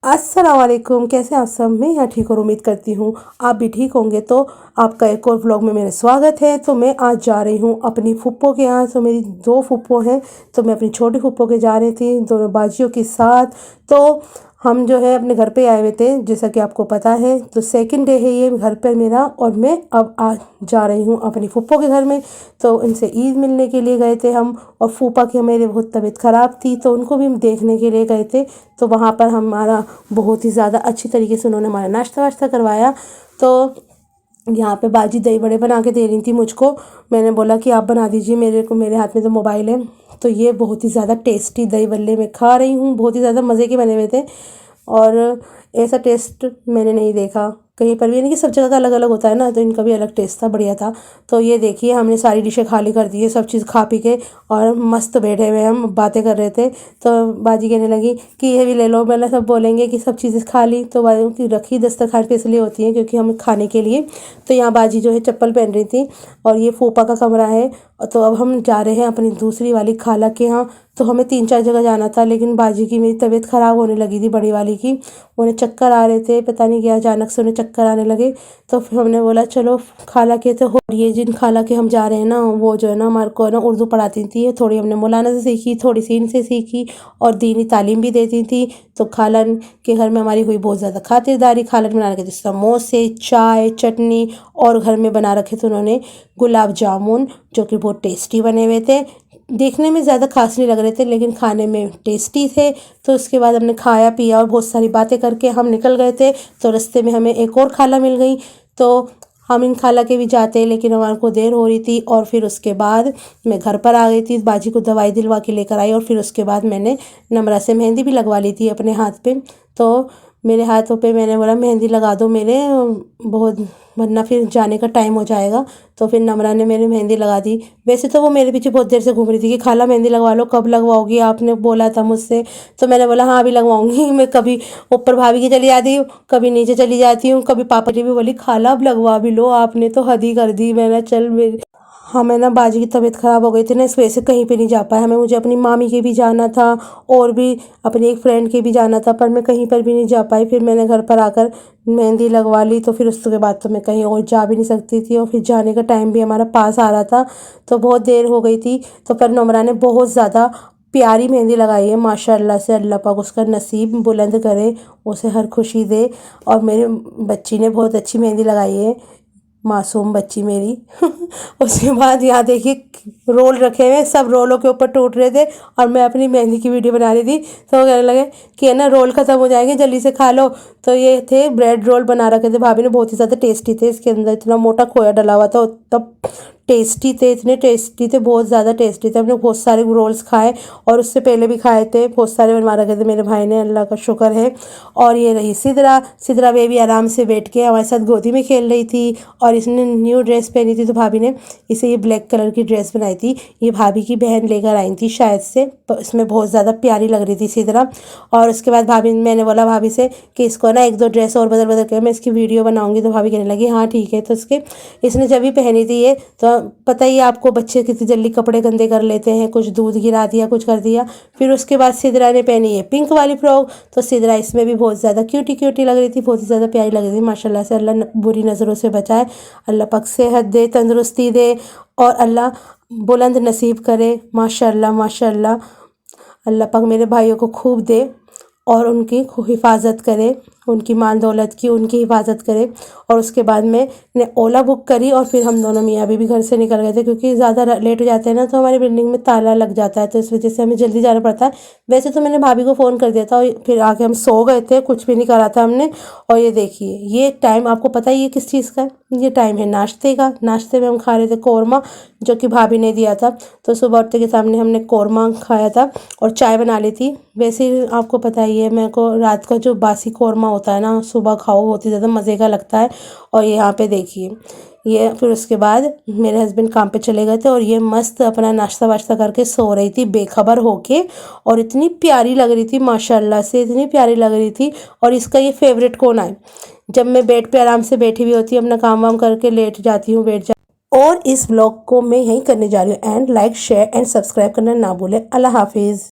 अस्सलाम वालेकुम, कैसे आप सब। मैं यहाँ ठीक और उम्मीद करती हूँ आप भी ठीक होंगे। तो आपका एक और व्लॉग में मेरा स्वागत है। तो मैं आज जा रही हूँ अपनी फूफो के यहाँ। तो मेरी दो फूफो हैं, तो मैं अपनी छोटी फूफो के जा रही थी दोनों बाजियों के साथ। तो हम जो है अपने घर पे आए हुए थे, जैसा कि आपको पता है। तो सेकंड डे है ये घर पर मेरा, और मैं अब आज जा रही हूँ अपनी फूफो के घर में। तो इनसे ईद मिलने के लिए गए थे हम, और फूफा की मेरे बहुत तबीयत ख़राब थी, तो उनको भी हम देखने के लिए गए थे। तो वहाँ पर हमारा बहुत ही ज़्यादा अच्छी तरीके से उन्होंने हमारा नाश्ता वाश्ता करवाया। तो यहाँ पे बाजी दही बड़े बना के दे रही थी मुझको। मैंने बोला कि आप बना दीजिए, मेरे को मेरे हाथ में तो मोबाइल है। तो ये बहुत ही ज़्यादा टेस्टी दही बल्ले मैं खा रही हूँ, बहुत ही ज़्यादा मज़े के बने हुए थे। और ऐसा टेस्ट मैंने नहीं देखा कहीं पर भी, यानी कि सब जगह का अलग अलग होता है ना, तो इनका भी अलग टेस्ट था, बढ़िया था। तो ये देखिए हमने सारी डिशें खाली कर दी है, सब चीज़ खा पी के, और मस्त बैठे हुए हम बातें कर रहे थे। तो बाजी कहने लगी कि ये भी ले लो। मैंने सब बोलेंगे कि सब चीज़ें खा ली, तो बाजी की रखी दस्तरखान पे इसलिए होती है क्योंकि हम खाने के लिए। तो यहाँ बाजी जो है चप्पल पहन रही थी, और ये फूफा का कमरा है। तो अब हम जा रहे हैं अपनी दूसरी वाली खाला के यहाँ। तो हमें 3-4 जगह जाना था, लेकिन बाजी की मेरी तबीयत ख़राब होने लगी थी, बड़ी वाली की। उन्हें चक्कर आ रहे थे, पता नहीं क्या अचानक से उन्हें चक्कर आने लगे। तो फिर हमने बोला चलो खाला के। तो ये जिन खाला के हम जा रहे हैं ना, वो जो है ना हमारे को ना उर्दू पढ़ाती थी। थोड़ी हमने मौलाना से सीखी, थोड़ी सी इनसे सीखी, और दीनी तालीम भी देती थी। तो खालन के घर में हमारी हुई बहुत ज़्यादा खातिरदारी। खालन बना रखे थे समोसे, चाय, चटनी, और घर में बना रखे थे उन्होंने गुलाब जामुन, जो कि बहुत टेस्टी बने हुए थे। देखने में ज़्यादा खास नहीं लग रहे थे, लेकिन खाने में टेस्टी थे। तो उसके बाद हमने खाया पिया और बहुत सारी बातें करके हम निकल गए थे। तो रास्ते में हमें एक और खाला मिल गई, तो हम इन खाला के भी जाते, लेकिन हमारे को देर हो रही थी। और फिर उसके बाद मैं घर पर आ गई थी, बाजी को दवाई दिलवा के लेकर आई, और फिर उसके बाद मैंने नमरा से मेहंदी भी लगवा ली थी अपने हाथ पे। तो मेरे हाथों पे मैंने बोला मेहंदी लगा दो मेरे, बहुत, वरना फिर जाने का टाइम हो जाएगा। तो फिर नमरा ने मेरी मेहंदी लगा दी। वैसे तो वो मेरे पीछे बहुत देर से घूम रही थी कि खाला मेहंदी लगवा लो, कब लगवाओगी, आपने बोला था मुझसे। तो मैंने बोला हाँ अभी लगवाऊंगी। मैं कभी ऊपर भाभी की चली जाती हूँ, कभी नीचे चली जाती हूँ, कभी पापा जी भी बोली खाला अब लगवा भी लो, आपने तो हद ही कर दी। मैंने चल मेरी, हमें ना बाजी की तबीयत ख़राब हो गई थी ना, इस वजह से कहीं पे नहीं जा पाए हमें। मुझे अपनी मामी के भी जाना था, और भी अपनी एक फ्रेंड के भी जाना था, पर मैं कहीं पर भी नहीं जा पाई। फिर मैंने घर पर आकर मेहंदी लगवा ली। तो फिर उसके बाद तो मैं कहीं और जा भी नहीं सकती थी, और फिर जाने का टाइम भी हमारा पास आ रहा था, तो बहुत देर हो गई थी। तो पर नमरा ने बहुत ज़्यादा प्यारी मेहंदी लगाई है माशाल्लाह से। अल्लाह पाक उसका नसीब बुलंद करे, उसे हर खुशी दे। और मेरे बच्ची ने बहुत अच्छी मेहंदी लगाई है, मासूम बच्ची मेरी। उसके बाद यहाँ देखिए रोल रखे हुए, सब रोलों के ऊपर टूट रहे थे, और मैं अपनी मेहंदी की वीडियो बना रही थी। तो वो कहने लगे कि है ना रोल ख़त्म हो जाएंगे, जल्दी से खा लो। तो ये थे ब्रेड रोल बना रखे थे भाभी ने, बहुत ही ज़्यादा टेस्टी थे। इसके अंदर इतना मोटा खोया डला हुआ था, तब टेस्टी थे, इतने टेस्टी थे, बहुत ज़्यादा टेस्टी थे। हमने बहुत सारे रोल्स खाए, और उससे पहले भी खाए थे, बहुत सारे बनवा रखे थे मेरे भाई ने, अल्लाह का शुक्र है। और ये रही सिदरा। सिदरा बेबी आराम से बैठ के हमारे साथ गोदी में खेल रही थी, और इसने न्यू ड्रेस पहनी थी, तो भाभी ने इसे ये ब्लैक कलर की ड्रेस बनाई थी। ये भाभी की बहन लेकर आई थी शायद से, इसमें बहुत ज़्यादा प्यारी लग रही थी सिदरा। और उसके बाद मैंने बोला भाभी से कि इसको ना एक दो ड्रेस और बदल बदल कर मैं इसकी वीडियो बनाऊंगी। तो भाभी कहने लगी हाँ ठीक है। तो इसने जब भी पहनी थी ये, तो पता ही है आपको बच्चे कितनी जल्दी कपड़े गंदे कर लेते हैं, कुछ दूध गिरा दिया, कुछ कर दिया। फिर उसके बाद सिदरा ने पहनी है पिंक वाली फ्रॉक। तो सिदरा इसमें भी बहुत ज़्यादा क्यूटी क्यूटी लग रही थी, बहुत ही ज़्यादा प्यारी लग रही थी माशाल्लाह से। अल्लाह बुरी नज़रों से बचाए, अल्लाह पाक सेहत दे, तंदुरुस्ती दे, और अल्लाह बुलंद नसीब करे। माशाल्लाह माशाल्लाह, अल्लाह पाक मेरे भाइयों को खूब दे, और उनकी हिफाजत करे, उनकी माल दौलत की उनकी हिफाजत करे। और उसके बाद मैंने ओला बुक करी, और फिर हम दोनों मियाँ बीवी घर से निकल गए थे, क्योंकि ज़्यादा लेट हो जाते हैं ना तो हमारी बिल्डिंग में ताला लग जाता है, तो इस वजह से हमें जल्दी जाना पड़ता है। वैसे तो मैंने भाभी को फ़ोन कर दिया था, और फिर आके हम सो गए थे, कुछ भी नहीं करा था हमने। और ये देखिए ये टाइम आपको पता ही है किस चीज़ का है, ये टाइम है नाश्ते का। नाश्ते में हम खा रहे थे कौरमा, जो कि भाभी ने दिया था। तो सुबह उठते के सामने हमने कौरमा खाया था, और चाय बना ली थी। वैसे ही आपको पता ही है, मेरे को रात का जो बासी कौरमा होता है ना, सुबह खाओ, बहुत ही ज़्यादा मज़े का लगता है। और ये यहाँ पे देखिए ये, फिर उसके बाद मेरे हस्बैंड काम पे चले गए थे, और ये मस्त अपना नाश्ता वाश्ता करके सो रही थी बेखबर होके। और इतनी प्यारी लग रही थी माशाल्लाह से, इतनी प्यारी लग रही थी। और इसका ये फेवरेट कौन है, जब मैं बेड पे आराम से बैठी हुई होती हूँ, अपना काम वाम करके लेट जाती हूँ, बैठ जा। और इस ब्लॉग को मैं यहीं करने जा रही हूँ and. Like share and subscribe करना ना भूलें। अल्लाह हाफिज़।